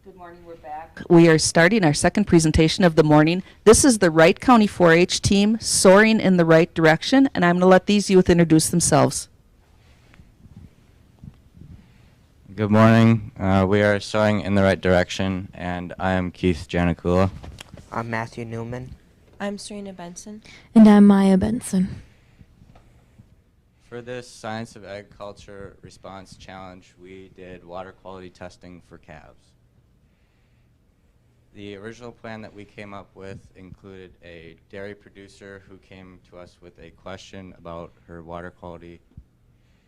Good morning, we're back. We are starting our second presentation of the morning. This is the Wright County 4-H team soaring in the right direction, and I'm going to let these youth introduce themselves. Good morning. We are soaring in the right direction, and I am Keith Janikula. I'm Matthew Newman. I'm Serena Benson. And I'm Maya Benson. For this Science of Agriculture Response Challenge, we did water quality testing for calves. The original plan that we came up with included a dairy producer who came to us with a question about her water quality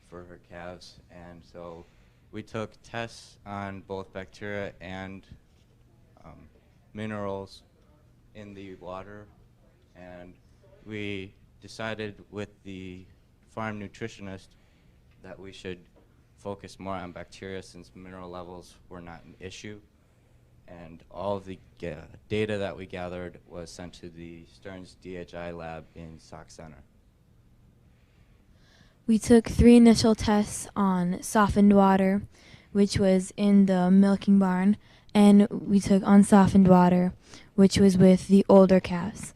for her calves, and so we took tests on both bacteria and minerals in the water, and we decided with the farm nutritionist that we should focus more on bacteria since mineral levels were not an issue. And all of the data that we gathered was sent to the Stearns DHI lab in Sauk Center. We took 3 initial tests on softened water, which was in the milking barn, and we took unsoftened water, which was with the older calves.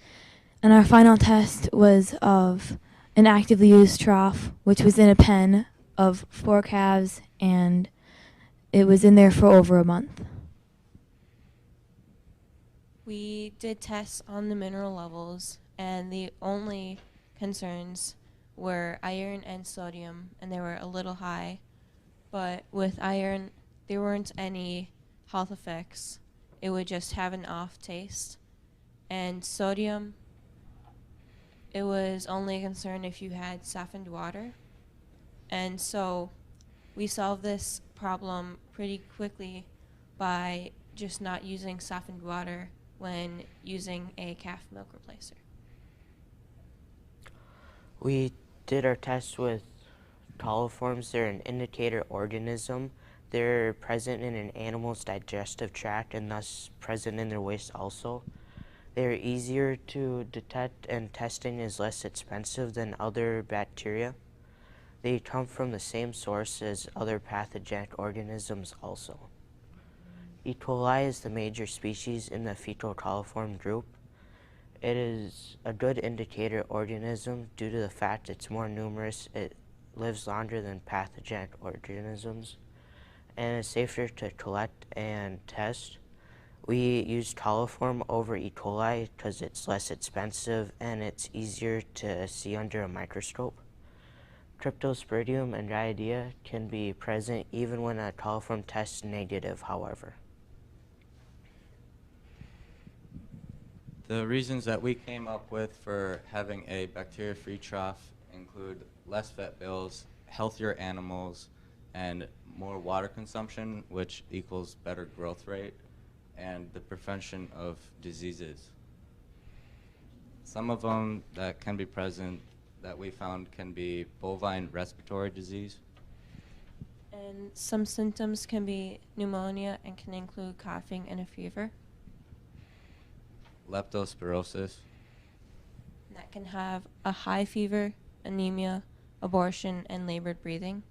And our final test was of an actively used trough, which was in a pen of 4 calves, and it was in there for over a month. We did tests on the mineral levels, and the only concerns were iron and sodium, and they were a little high. But with iron, there weren't any health effects. It would just have an off taste. And sodium, it was only a concern if you had softened water. And so we solved this problem pretty quickly by just not using softened water when using a calf milk replacer. We did our tests with Coliforms. They're an indicator organism. They're present in an animal's digestive tract and thus present in their waste also. They're easier to detect and testing is less expensive than other bacteria. They come from the same source as other pathogenic organisms also. E. coli is the major species in the fecal coliform group. It is a good indicator organism due to the fact it's more numerous, it lives longer than pathogenic organisms, and is safer to collect and test. We use coliform over E. coli because it's less expensive and it's easier to see under a microscope. Cryptosporidium and Giardia can be present even when a coliform tests negative, however. The reasons that we came up with for having a bacteria-free trough include less vet bills, healthier animals, and more water consumption, which equals better growth rate, and the prevention of diseases. Some of them that can be present that we found can be bovine respiratory disease. And some symptoms can be pneumonia and can include coughing and a fever. Leptospirosis. And that can have a high fever, anemia, abortion, and labored breathing.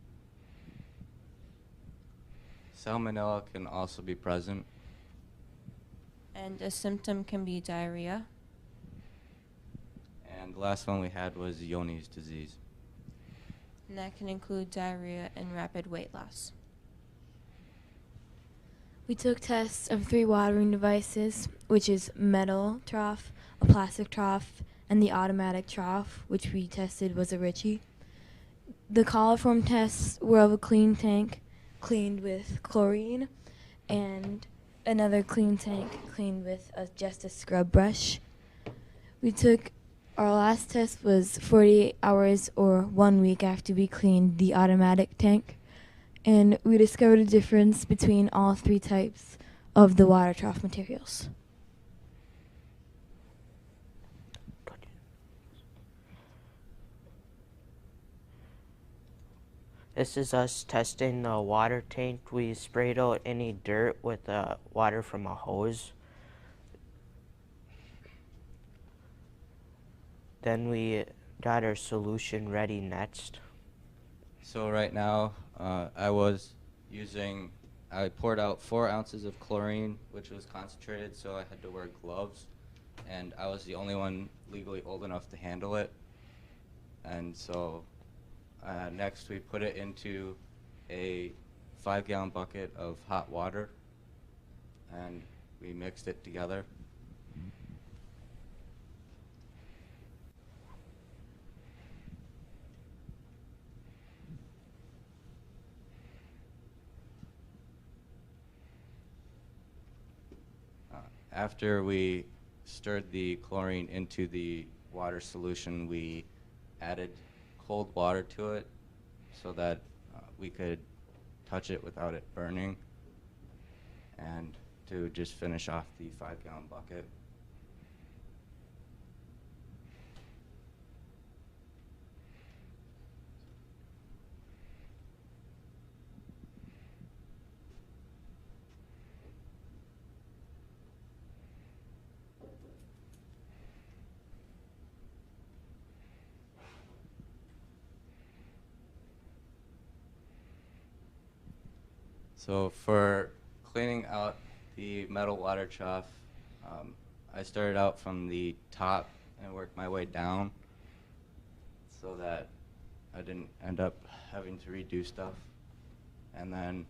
Salmonella can also be present. And a symptom can be diarrhea. And the last one we had was Johne's disease. And that can include diarrhea and rapid weight loss. We took tests of 3 watering devices, which is metal trough, a plastic trough, and the automatic trough, which we tested was a Ritchie. The coliform tests were of a clean tank, cleaned with chlorine, and another clean tank cleaned with just a scrub brush. Our last test was 48 hours or 1 week after we cleaned the automatic tank, and we discovered a difference between all 3 types of the water trough materials. This is us testing the water tank. We sprayed out any dirt with water from a hose. Then we got our solution ready next. So right now, I was using I poured out 4 ounces of chlorine, which was concentrated, so I had to wear gloves. And I was the only one legally old enough to handle it. And so next we put it into a 5-gallon bucket of hot water, and we mixed it together. After we stirred the chlorine into the water solution, we added cold water to it so that we could touch it without it burning, and to just finish off the 5-gallon bucket. So for cleaning out the metal water trough, I started out from the top and worked my way down so that I didn't end up having to redo stuff. And then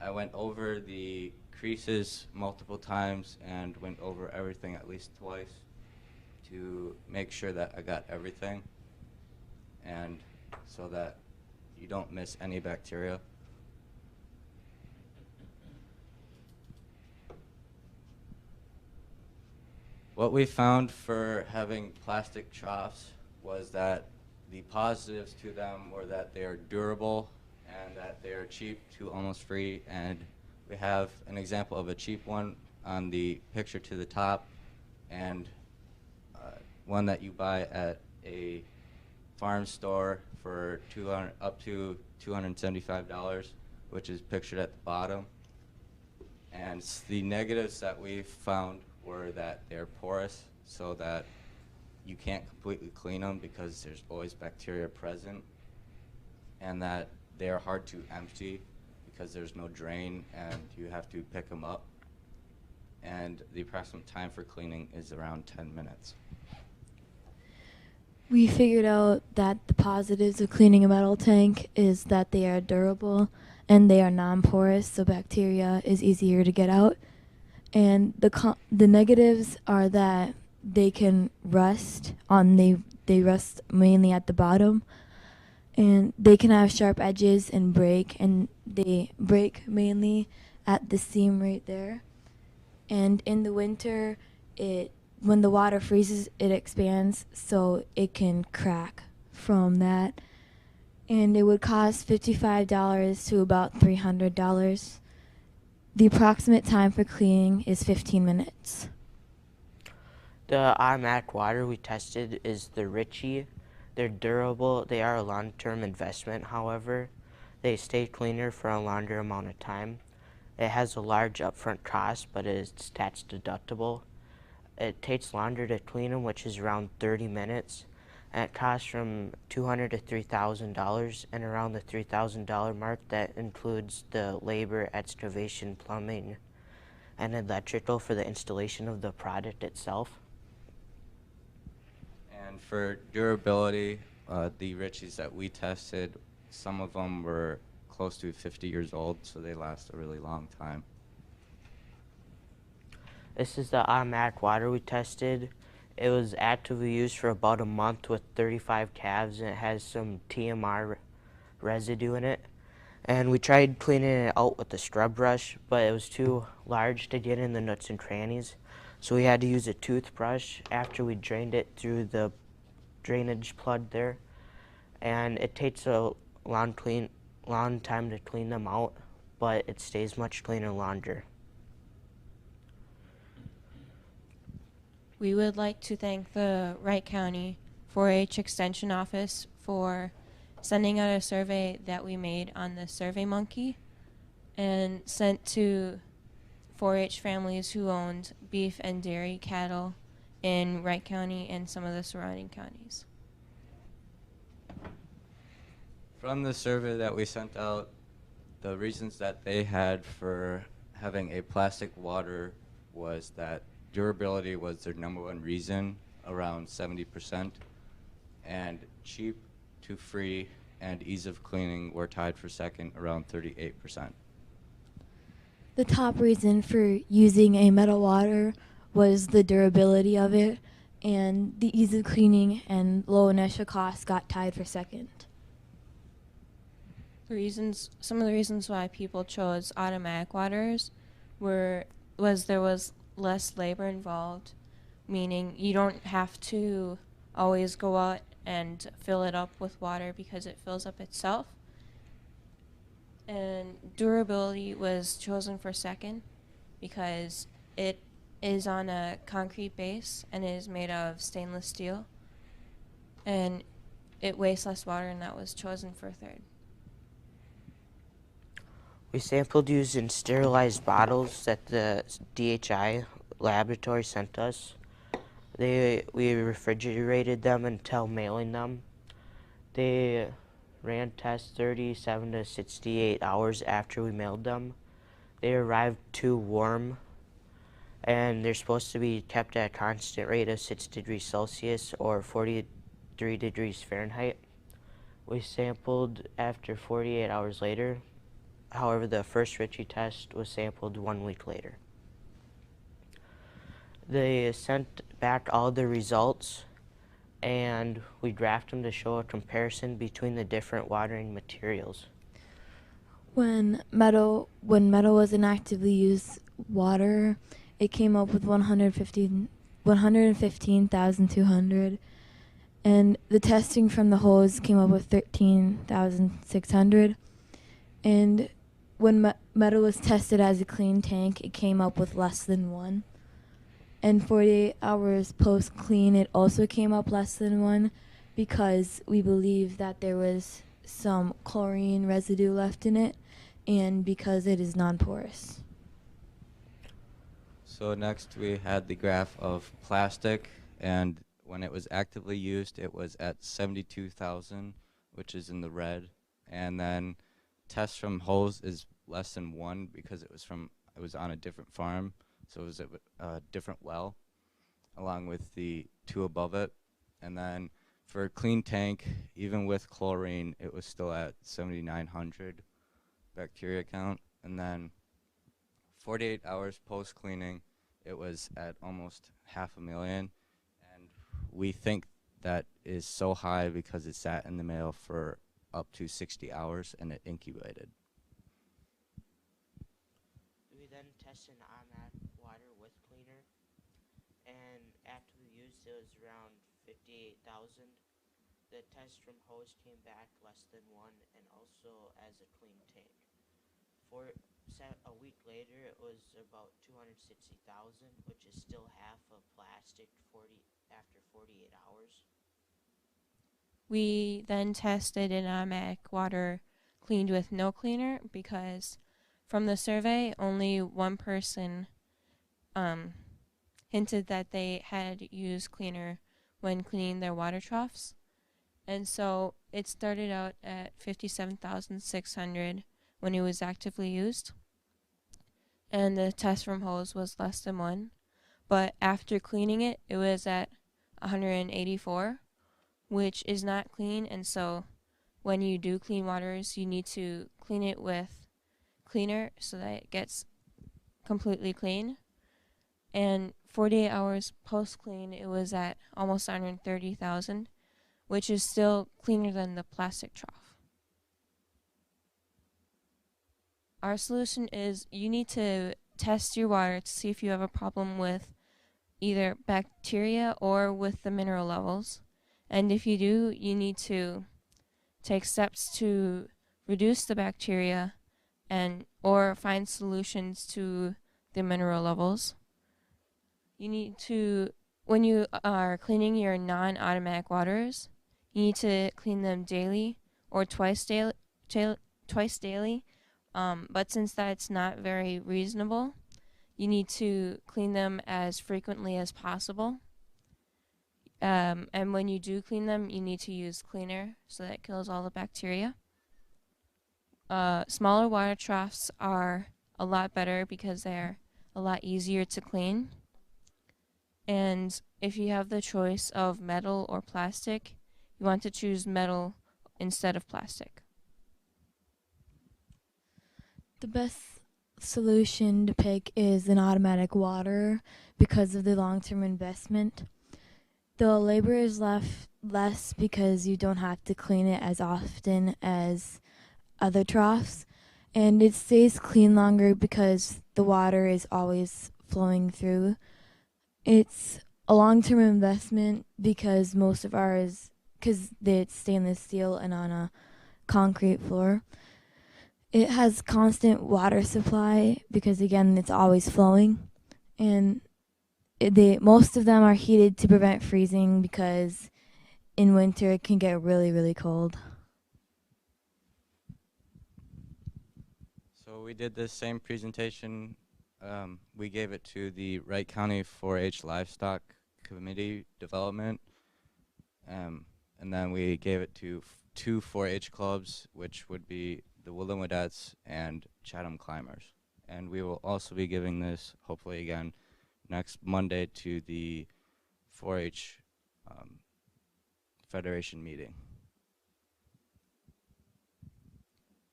I went over the creases multiple times and went over everything at least twice to make sure that I got everything, and so that you don't miss any bacteria. What we found for having plastic troughs was that the positives to them were that they are durable and that they are cheap to almost free. And we have an example of a cheap one on the picture to the top, and one that you buy at a farm store for up to $275, which is pictured at the bottom. And the negatives that we found were that they're porous, so that you can't completely clean them because there's always bacteria present, and that they're hard to empty because there's no drain and you have to pick them up. And the approximate time for cleaning is around 10 minutes. We figured out that the positives of cleaning a metal tank is that they are durable and they are non-porous, so bacteria is easier to get out. And the negatives are that they can rust they rust mainly at the bottom, and they can have sharp edges and break, and they break mainly at the seam right there. And in the winter, when the water freezes, it expands, so it can crack from that. And it would cost $55 to about $300. The approximate time for cleaning is 15 minutes. The automatic water we tested is the Ritchie. They're durable. They are a long-term investment, however. They stay cleaner for a longer amount of time. It has a large upfront cost, but it's tax deductible. It takes longer to clean them, which is around 30 minutes. And it costs from $200 to $3,000, and around the $3,000 mark, that includes the labor, excavation, plumbing, and electrical for the installation of the product itself. And for durability, the Ritchies that we tested, some of them were close to 50 years old, so they last a really long time. This is the automatic water we tested. It was actively used for about a month with 35 calves, and it has some TMR residue in it. And we tried cleaning it out with the scrub brush, but it was too large to get in the nooks and crannies. So we had to use a toothbrush after we drained it through the drainage plug there. And it takes a long time to clean them out, but it stays much cleaner longer. We would like to thank the Wright County 4-H Extension Office for sending out a survey that we made on the Survey Monkey and sent to 4-H families who owned beef and dairy cattle in Wright County and some of the surrounding counties. From the survey that we sent out, The reasons that they had for having a plastic water was that durability was their number one reason, around 70%, and cheap to free and ease of cleaning were tied for second, around 38%. The top reason for using a metal water was the durability of it, and the ease of cleaning and low initial cost got tied for second. Some of the reasons why people chose automatic waters was there was less labor involved, meaning you don't have to always go out and fill it up with water because it fills up itself. And durability was chosen for second because it is on a concrete base and it is made of stainless steel, and it wastes less water, and that was chosen for third. We sampled using sterilized bottles that the DHI laboratory sent us. We refrigerated them until mailing them. They ran tests 37 to 68 hours after we mailed them. They arrived too warm, and they're supposed to be kept at a constant rate of 6 degrees Celsius or 43 degrees Fahrenheit. We sampled after 48 hours later. However, the first Ritchie test was sampled 1 week later. They sent back all the results, and we graphed them to show a comparison between the different watering materials. When metal was in actively used water, it came up with 115,200, and the testing from the hose came up with 13,600. And when metal was tested as a clean tank, it came up with less than 1. And 48 hours post-clean, it also came up less than 1 because we believe that there was some chlorine residue left in it, and because it is non-porous. So next we had the graph of plastic, and when it was actively used, it was at 72,000, which is in the red. And then tests from hose is less than 1 because it was on a different farm, so it was a different well, along with the 2 above it. And then for a clean tank, even with chlorine, it was still at 7,900 bacteria count. And then 48 hours post-cleaning, it was at almost 500,000. And we think that is so high because it sat in the mail for up to 60 hours and it incubated. We then tested automatic water with cleaner, and after we used it was around 58,000. The test from hose came back less than 1 and also as a clean tank. A week later it was about 260,000, which is still half of plastic after 48 hours. We then tested an automatic water cleaned with no cleaner because from the survey, only one person hinted that they had used cleaner when cleaning their water troughs. And so it started out at 57,600 when it was actively used. And the test from hose was less than 1. But after cleaning it, it was at 184, which is not clean. And so when you do clean waters, you need to clean it with cleaner so that it gets completely clean. And 48 hours post-clean, it was at almost 130,000, which is still cleaner than the plastic trough. Our solution is you need to test your water to see if you have a problem with either bacteria or with the mineral levels. And if you do, you need to take steps to reduce the bacteria or find solutions to the mineral levels. You need to, when you are cleaning your non-automatic waters, you need to clean them daily or twice daily. But since that's not very reasonable, you need to clean them as frequently as possible. And when you do clean them, you need to use cleaner so that it kills all the bacteria. Smaller water troughs are a lot better because they're a lot easier to clean. And if you have the choice of metal or plastic, you want to choose metal instead of plastic. The best solution to pick is an automatic waterer because of the long-term investment. The labor is less because you don't have to clean it as often as other troughs, and it stays clean longer because the water is always flowing through. It's a long-term investment because most of ours, because it's stainless steel and on a concrete floor. It has constant water supply because again it's always flowing, and most of them are heated to prevent freezing because in winter it can get really cold. So we did this same presentation. We gave it to the Wright County 4-H Livestock Committee Development, and then we gave it to two 4-H clubs, which would be the Woodland Wadettes and Chatham Climbers. And we will also be giving this, hopefully again, next Monday to the 4-H Federation meeting.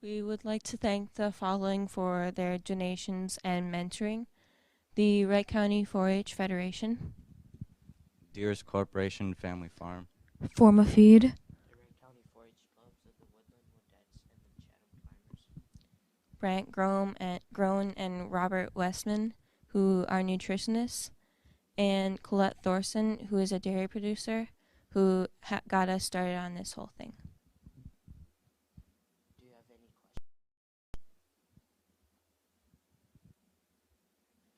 We would like to thank the following for their donations and mentoring: the Wright County 4-H Federation, Deers Corporation Family Farm, Forma Feed, The Wright County 4-H clubs of the Woodland Wadettes and the Chatham Climbers. Brant Groen and Robert Westman, who are nutritionists, and Colette Thorson, who is a dairy producer, who got us started on this whole thing. Do you have any questions?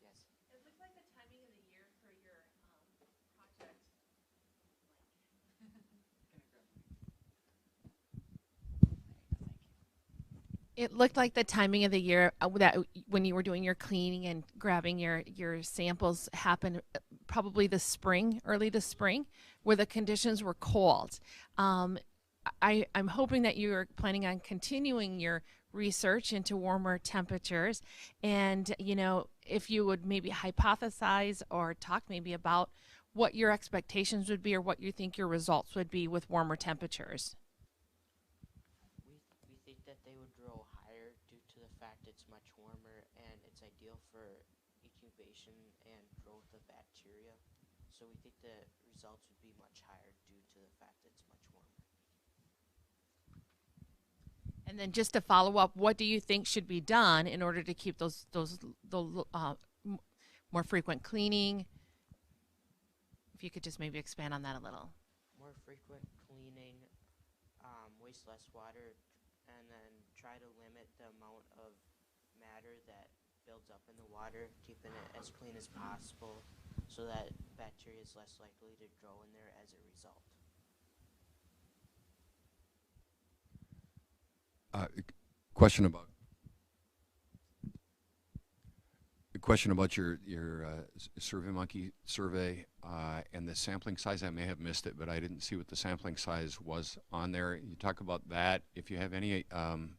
Yes. It looked like the timing of the year for your project. It looked like the timing of the year that when you were doing your cleaning and grabbing your samples happened probably the spring, early this spring, where the conditions were cold. I'm hoping that you're planning on continuing your research into warmer temperatures, and if you would maybe hypothesize or talk maybe about what your expectations would be or what you think your results would be with warmer temperatures. We think that they would grow higher due to the fact it's much warmer and it's ideal for incubation and growth of bacteria. So we think the results would be much higher due to the fact it's much warmer. And then just to follow up, what do you think should be done in order to keep those more frequent cleaning? If you could just maybe expand on that a little. More frequent cleaning, waste less water, and then try to limit the amount of matter that builds up in the water, keeping it as clean as possible so that bacteria is less likely to grow in there as a result. Question about your Survey Monkey survey and the sampling size. I may have missed it, but I didn't see what the sampling size was on there. You talk about that. If you have any, and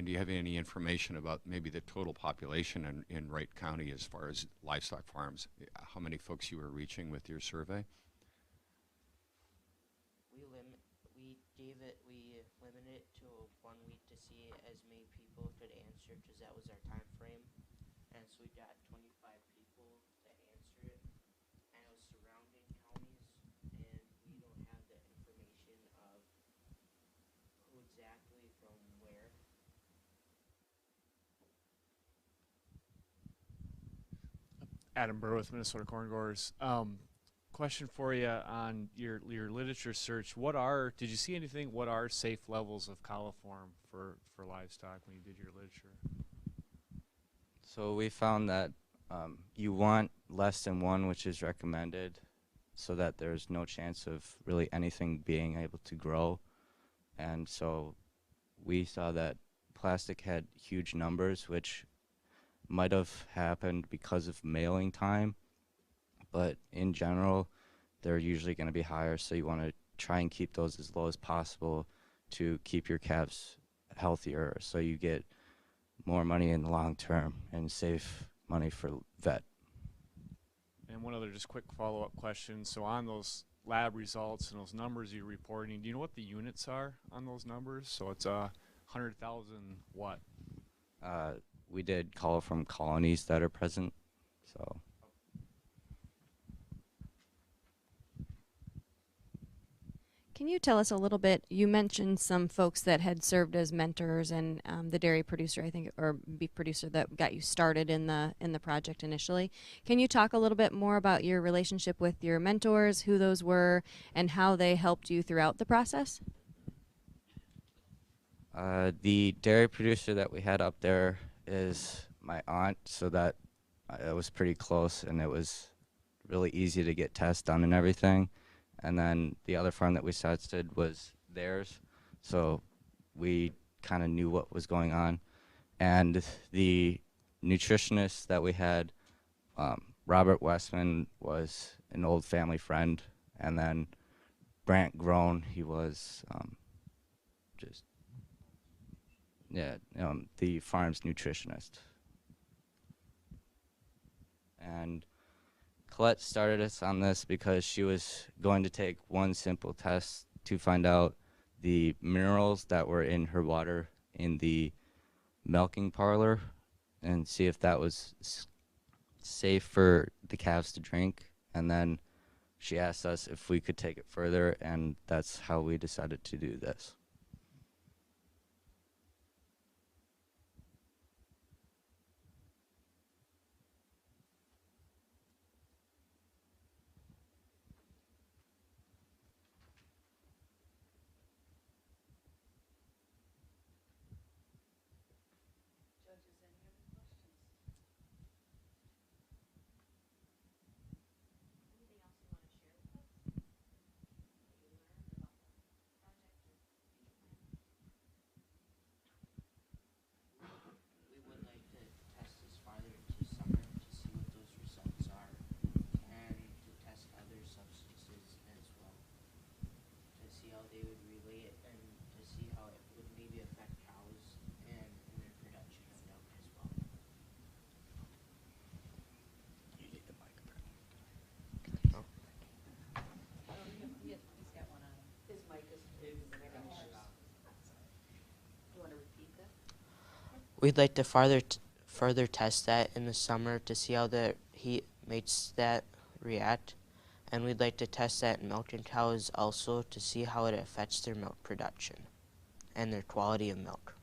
do you have any information about maybe the total population in Wright County as far as livestock farms? How many folks you were reaching with your survey? We limited it to 1 week to see as many people could answer because that was our time frame. And so we got 25 people to answer it, and it was surrounding counties, and we don't have the information of who exactly from where. Adam Burr with Minnesota Corn Growers. Question for you on your literature search. Did you see anything? What are safe levels of coliform for livestock when you did your literature? So we found that you want less than 1, which is recommended, so that there's no chance of really anything being able to grow. And so we saw that plastic had huge numbers, which might have happened because of mailing time, but in general, they're usually going to be higher, so you want to try and keep those as low as possible to keep your calves healthier, so you get more money in the long term and save money for vet. And one other just quick follow-up question. So on those lab results and those numbers you're reporting, do you know what the units are on those numbers? So it's 100,000 what? We did Coliform colonies that are present, so. Can you tell us a little bit? You mentioned some folks that had served as mentors, and the dairy producer, I think, or beef producer that got you started in the project initially. Can you talk a little bit more about your relationship with your mentors, who those were, and how they helped you throughout the process? The dairy producer that we had up there is my aunt, so that it was pretty close, and it was really easy to get tests done and everything. And then the other farm that we tested was theirs, so we kind of knew what was going on. And the nutritionist that we had, Robert Westman, was an old family friend. And then Brant Grown, he was the farm's nutritionist. And Colette started us on this because she was going to take one simple test to find out the minerals that were in her water in the milking parlor and see if that was safe for the calves to drink. And then she asked us if we could take it further, and that's how we decided to do this. We would like to test this farther into summer to see what those results are and to test other substances as well to see how they would relate and to see how it would maybe affect cows and in their production of milk as well. You need the microphone. He's got one on him. His mic is. Do you want to repeat that? We'd like to further test that in the summer to see how the heat makes that react, and we'd like to test that in milking cows also to see how it affects their milk production and their quality of milk.